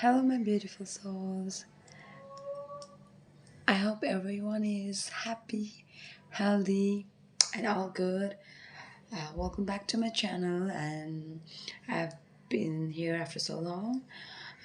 Hello, my beautiful souls. I hope everyone is happy, healthy, and all good. Welcome back to my channel, and I've been here after so long.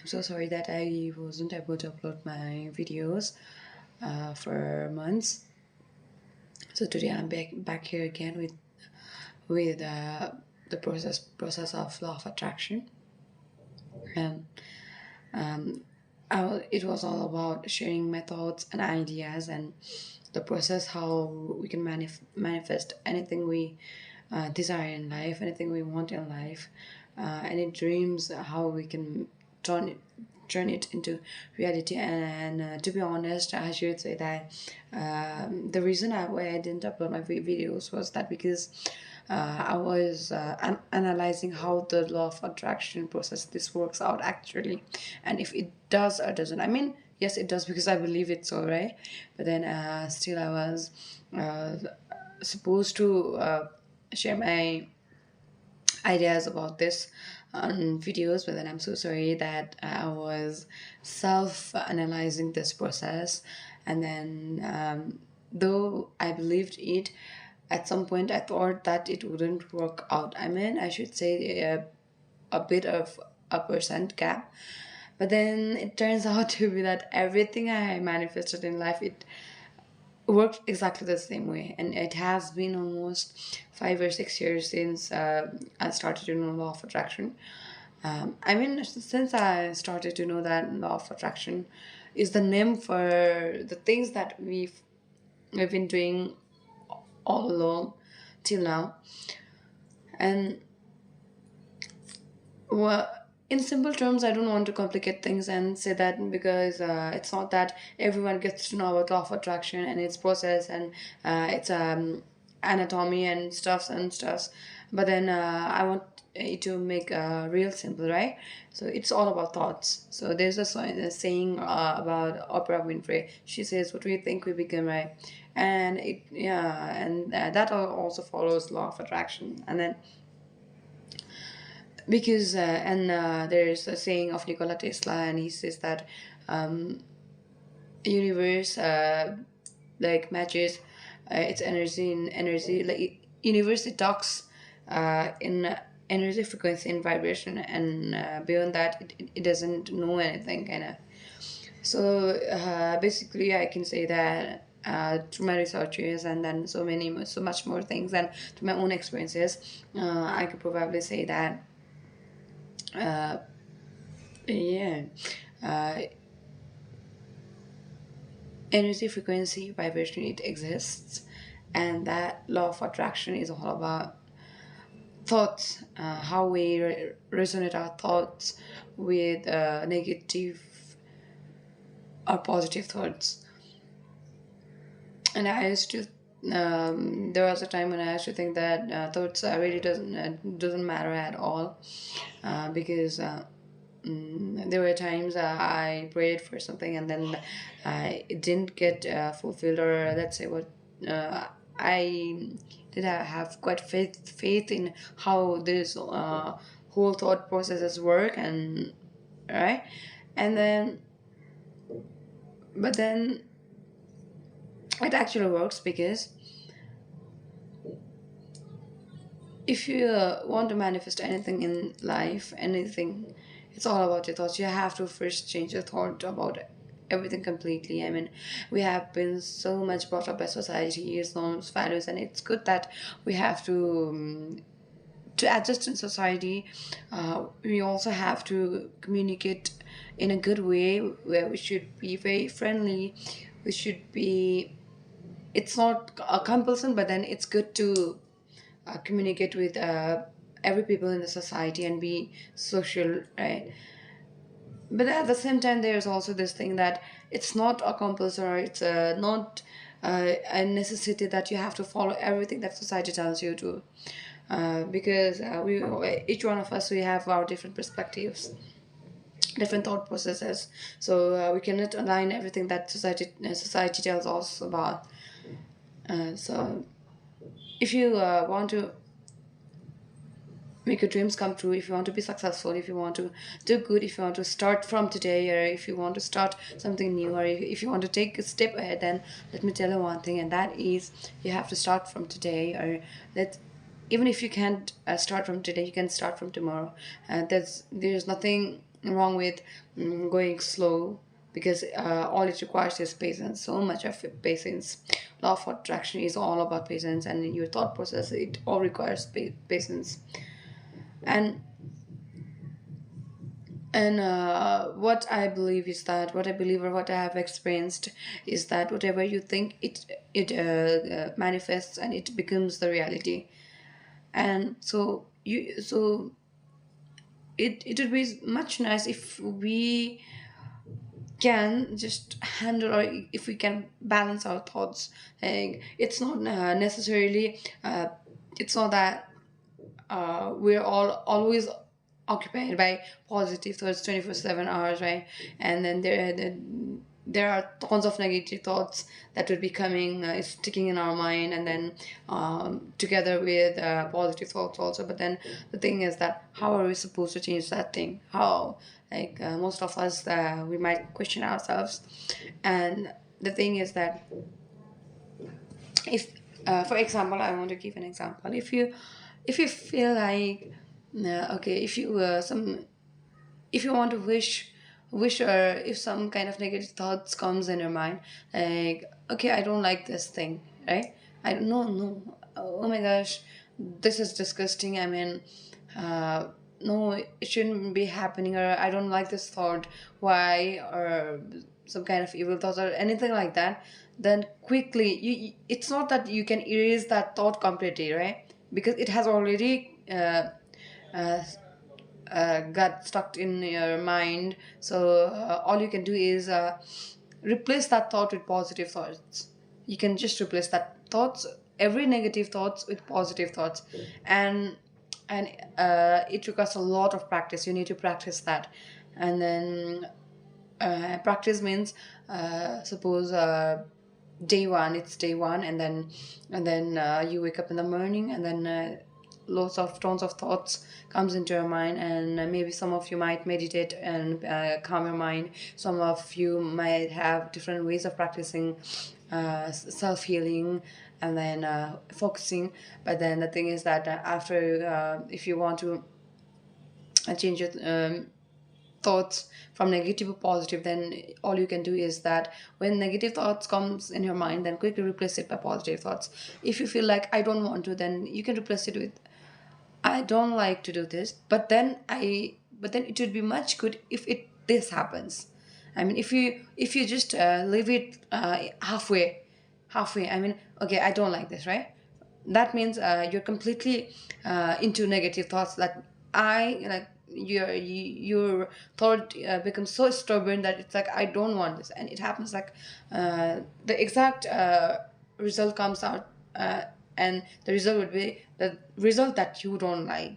I'm so sorry that I wasn't able to upload my videos for months. So today I'm back here again with the process of law of attraction, and it was all about sharing my thoughts and ideas and the process how we can manifest anything we desire in life, anything we want in life, any dreams, how we can turn it turn it into reality. And to be honest, I should say that the reason why I didn't upload my videos was that because I was analyzing how the law of attraction process this works out actually, and if it does or doesn't. I mean, yes, it does because I believe it so, right? But then still, I was uh, supposed to share my ideas about this on videos, but then I'm so sorry that I was self-analyzing this process, and then though I believed it, at some point I thought that it wouldn't work out. I mean, I should say a bit of a percent gap, but then it turns out to be that everything I manifested in life, it worked exactly the same way. And it has been almost 5 or 6 years since I started to know law of attraction. I mean, since I started to know that law of attraction is the name for the things that we've been doing all along till now. And well, in simple terms, I don't want to complicate things and say that because it's not that everyone gets to know about law of attraction and its process and its anatomy and stuffs. But then I want it to make real simple, right? So it's all about thoughts. So there's a saying about Oprah Winfrey. She says, "What we think, we become," right? And that also follows law of attraction. And then because there's a saying of Nikola Tesla, and he says that universe like matches its energy in energy, like universe, it talks in energy, frequency, and vibration, and beyond that it doesn't know anything kind of. So basically I can say that through my researches and then so much more things, and through my own experiences, I could probably say that uh, yeah, uh, energy, frequency, vibration, it exists, and that law of attraction is all about thoughts, how we resonate our thoughts with negative or positive thoughts. And I used to there was a time when I used to think that thoughts really doesn't matter at all, because there were times I prayed for something and then it didn't get fulfilled, or let's say what I did have quite faith in how this whole thought processes work, and right, and then but then it actually works because if you want to manifest anything in life, anything, it's all about your thoughts. You have to first change your thought about everything completely. I mean, we have been so much brought up by society, norms, values, and it's good that we have to adjust in society. We also have to communicate in a good way, where we should be very friendly. We should be. It's not a compulsion, but then it's good to communicate with every people in the society and be social, right? But at the same time, there's also this thing that it's not a compulsion, or it's not a necessity that you have to follow everything that society tells you to, because we each one of us, we have our different perspectives, different thought processes, so we cannot align everything that society tells us about. So if you want to make your dreams come true, if you want to be successful, if you want to do good, if you want to start from today, or if you want to start something new, or if you want to take a step ahead, then let me tell you one thing, and that is you have to start from today. Or let even if you can't start from today, you can start from tomorrow. There's nothing wrong with going slow, because all it requires is patience, so much of it, patience. Law of attraction is all about patience, and your thought process, it all requires patience. and what I believe is that, what I believe or what I have experienced is that whatever you think, it manifests and it becomes the reality. And so it would be much nice if we can just handle, or if we can balance our thoughts. Like, it's not necessarily it's not that we're all always occupied by positive thoughts 24/7 hours, right? And then there are tons of negative thoughts that would be coming, sticking in our mind, and then together with positive thoughts also. But then the thing is that, how are we supposed to change that thing? How? Like, most of us, we might question ourselves. And the thing is that, if for example, I want to give an example. If you feel like, okay, if you want to wish, or if some kind of negative thoughts comes in your mind, like, okay, I don't like this thing, right? I don't know, no, oh my gosh, this is disgusting. I mean, uh no, it shouldn't be happening, or I don't like this thought, why, or some kind of evil thoughts or anything like that. Then quickly, it's not that you can erase that thought completely, right? Because it has already uh, got stuck in your mind. So all you can do is replace that thought with positive thoughts. You can just replace that thoughts, every negative thoughts, with positive thoughts. And and it requires a lot of practice. You need to practice that. And then practice means, suppose day one, it's day one, and then you wake up in the morning, and then lots of tons of thoughts comes into your mind. And maybe some of you might meditate and calm your mind. Some of you might have different ways of practicing self-healing, and then focusing. But then the thing is that, after if you want to change your thoughts from negative to positive, then all you can do is that, when negative thoughts comes in your mind, then quickly replace it by positive thoughts. If you feel like, I don't want to, then you can replace it with, I don't like to do this, but then it would be much good if it this happens. I mean, if you just leave it halfway. I mean, okay, I don't like this, right? That means you're completely into negative thoughts. That I like your thought becomes so stubborn that it's like, I don't want this, and it happens like the exact result comes out, and the result would be the result that you don't like.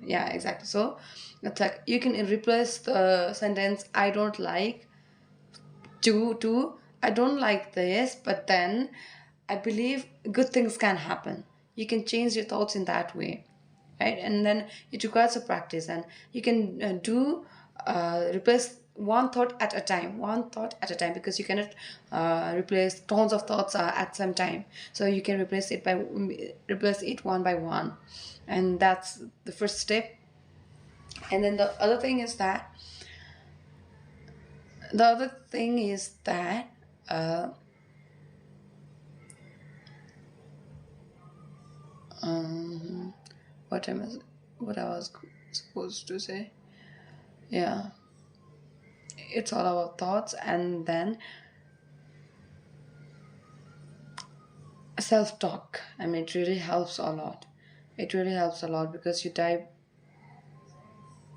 Yeah, exactly. So it's like, you can replace the sentence, I don't like, to I don't like this, but then I believe good things can happen. You can change your thoughts in that way, right? And then it requires a practice, and you can do replace one thought at a time, because you cannot replace tons of thoughts at some time. So you can replace it one by one, and that's the first step. And then the other thing is that uh, um, what am I, what I was supposed to say? Yeah, it's all about thoughts. And then self-talk. I mean, it really helps a lot. It really helps a lot, because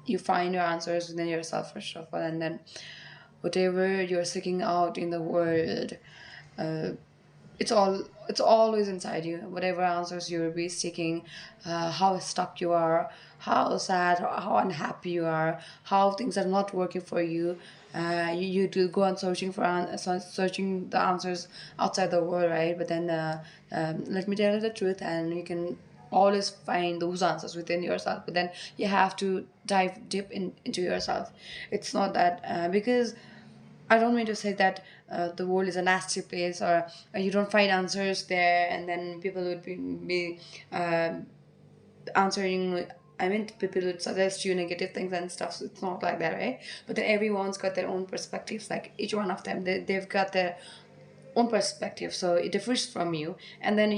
you find your answers within yourself, first of all, and then whatever you're seeking out in the world, uh, it's always inside you. Whatever answers you'll be seeking, how stuck you are, how sad, how unhappy you are, how things are not working for you, you do go on searching the answers outside the world, right? But then let me tell you the truth, and you can always find those answers within yourself, but then you have to dive deep into yourself. It's not that because I don't mean to say that the world is a nasty place, or you don't find answers there, and then people would be answering. I mean, people would suggest you negative things and stuff. So it's not like that, right? But then everyone's got their own perspectives. Like each one of them, they've got their own perspective, so it differs from you. And then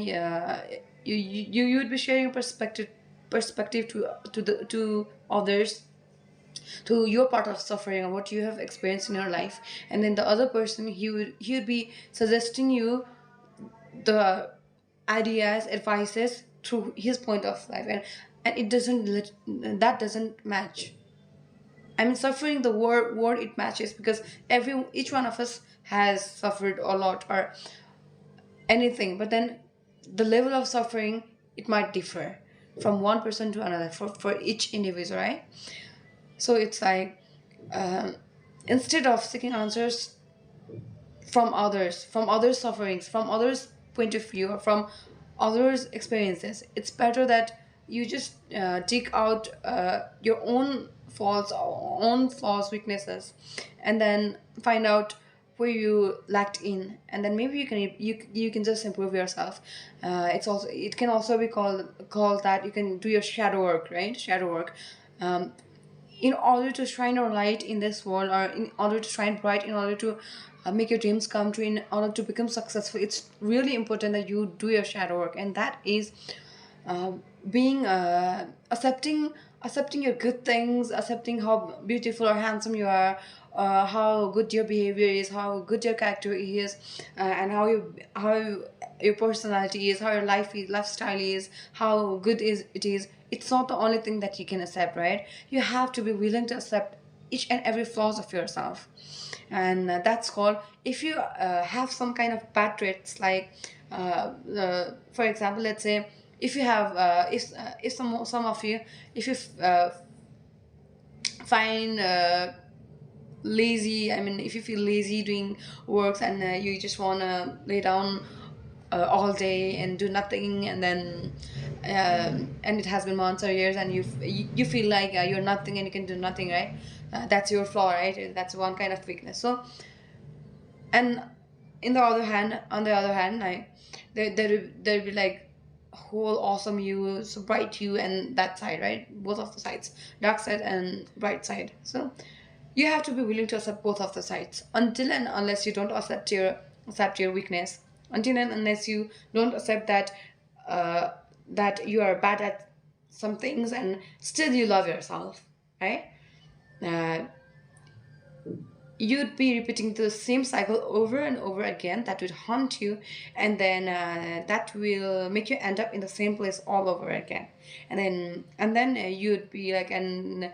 you would be sharing perspective to others, to your part of suffering or what you have experienced in your life. And then the other person, he would be suggesting you the ideas, advices through his point of life. And it doesn't that doesn't match. I mean, suffering, the word it matches, because each one of us has suffered a lot or anything, but then the level of suffering, it might differ from one person to another, for each individual, right? So it's like, um, instead of seeking answers from others sufferings, from others point of view, or from others experiences, it's better that you just dig out your own faults, own flaws, weaknesses, and then find out where you lacked in, and then maybe you can just improve yourself. It can also be called that you can do your shadow work, right? Shadow work. In order to shine a light in this world, or in order to shine bright, in order to make your dreams come true, in order to become successful, it's really important that you do your shadow work. And that is being accepting your good things, accepting how beautiful or handsome you are, how good your behavior is, how good your character is, and how your personality is, how your lifestyle is, how good is it is. It's not the only thing that you can accept, right? You have to be willing to accept each and every flaws of yourself. And that's called, if you have some kind of bad traits, like for example, let's say, if you have if some of you, if you find lazy, I mean, if you feel lazy doing works, and you just want to lay down all day and do nothing, and then and it has been months or years, and you feel like you're nothing and you can do nothing, right? That's your flaw, right? That's one kind of weakness. So, and on the other hand, like, there'll be like whole awesome you, so bright you, and that side, right? Both of the sides, dark side and bright side. So you have to be willing to accept both of the sides, until and unless you don't accept your weakness, until and unless you don't accept that uh, that you are bad at some things, and still you love yourself, right? uh, you'd be repeating the same cycle over and over again, that would haunt you, and then that will make you end up in the same place all over again. And then you'd be like, and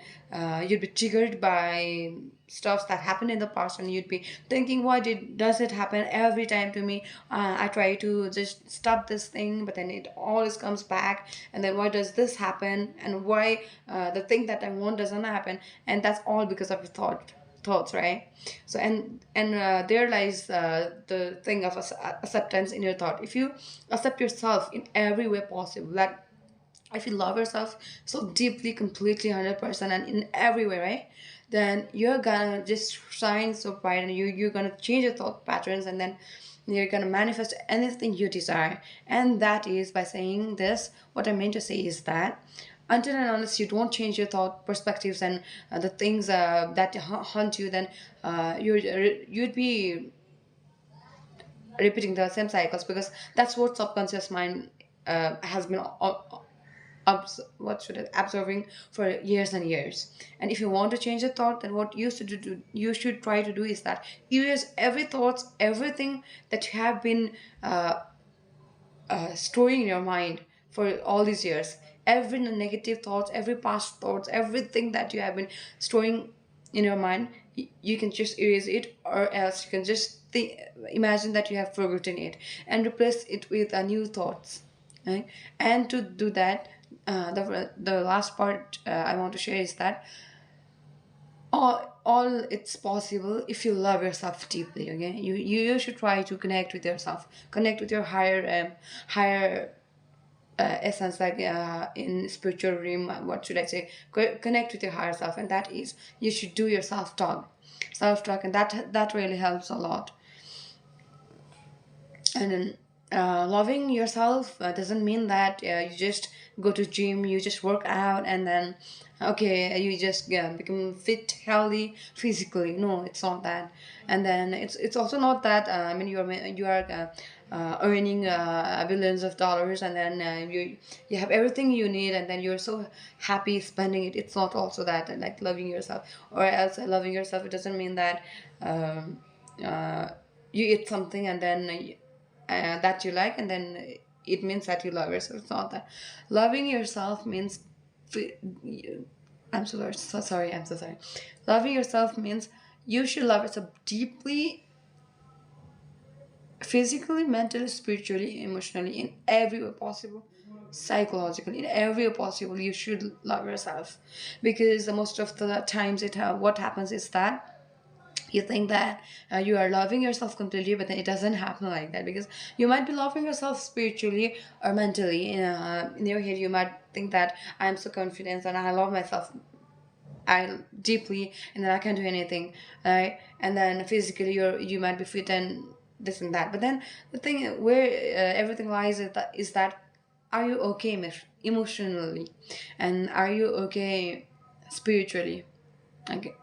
you'd be triggered by stuff that happened in the past, and you'd be thinking, why does it happen every time to me? I try to just stop this thing, but then it always comes back. And then why does this happen, and why the thing that I want doesn't happen? And that's all because of your thoughts, right? So, and there lies the thing of acceptance in your thought. If you accept yourself in every way possible, like, if you love yourself so deeply, completely, 100%, and in every way, right, then you're gonna just shine so bright, and you're gonna change your thought patterns, and then you're gonna manifest anything you desire. And that is by saying this, what I meant to say is that until and unless you don't change your thought perspectives, and the things that haunt you, then you'd be repeating the same cycles, because that's what subconscious mind has been observing for years and years. And if you want to change the thought, then what you should try to do is that erase every thoughts, everything that you have been storing in your mind for all these years, every negative thoughts, every past thoughts, everything that you have been storing in your mind, you can just erase it, or else you can just imagine that you have forgotten it, and replace it with new thoughts, right? And to do that, the last part I want to share is that all it's possible if you love yourself deeply. Okay, you should try to connect with yourself, connect with your higher essence, like in spiritual realm, what should I say, connect with your higher self, and that is you should do your self talk, and that really helps a lot. And then loving yourself doesn't mean that you just go to gym, you just work out, and then okay, you just become fit, healthy physically. No, it's not that. And then it's also not that I mean you are earning billions of dollars, and then you have everything you need, and then you're so happy spending it. It's not also that, like loving yourself. Or else loving yourself, it doesn't mean that um, uh, you eat something and then that you like, and then it means that you love yourself. It's not that. Loving yourself means I'm so sorry, I'm so sorry. Loving yourself means you should love yourself deeply, physically, mentally, spiritually, emotionally, in every way possible, psychologically, in every way possible. You should love yourself, because most of the times what happens is that you think that you are loving yourself completely, but then it doesn't happen like that, because you might be loving yourself spiritually or mentally. In your head you might think that I am so confident and I love myself I deeply, and then I can do anything, right? And then physically you might be fit and this and that, but then the thing where everything lies is that are you okay emotionally, and are you okay spiritually, okay,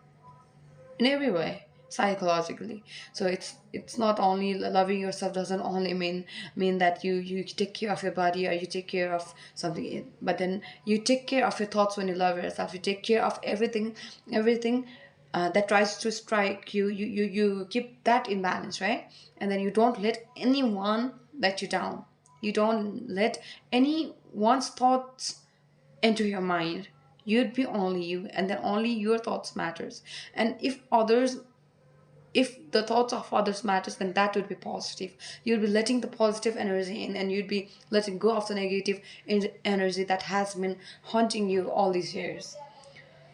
in every way, psychologically. So it's not only loving yourself doesn't only mean that you take care of your body or you take care of something, but then you take care of your thoughts. When you love yourself, you take care of everything that tries to strike you. You keep that in balance, right? And then you don't let anyone let you down. You don't let anyone's thoughts into your mind. You'd be only you, and then only your thoughts matters. And if the thoughts of others matters, then that would be positive. You'd be letting the positive energy in, and you'd be letting go of the negative energy that has been haunting you all these years.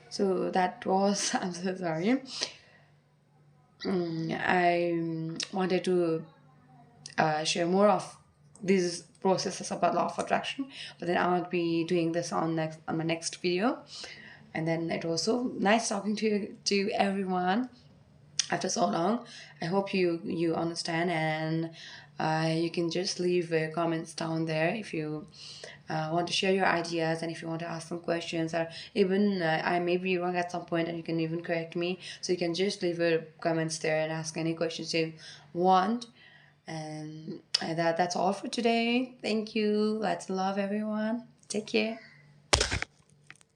So that was I'm so sorry. I wanted to share more of these processes about law of attraction, but then I will be doing this on my next video. And then it was so nice talking to everyone after so long. I hope you understand, and you can just leave comments down there if you want to share your ideas, and if you want to ask some questions, or even I may be wrong at some point and you can even correct me. So you can just leave your comments there and ask any questions you want. And that's all for today. Thank you. Let's love everyone. Take care.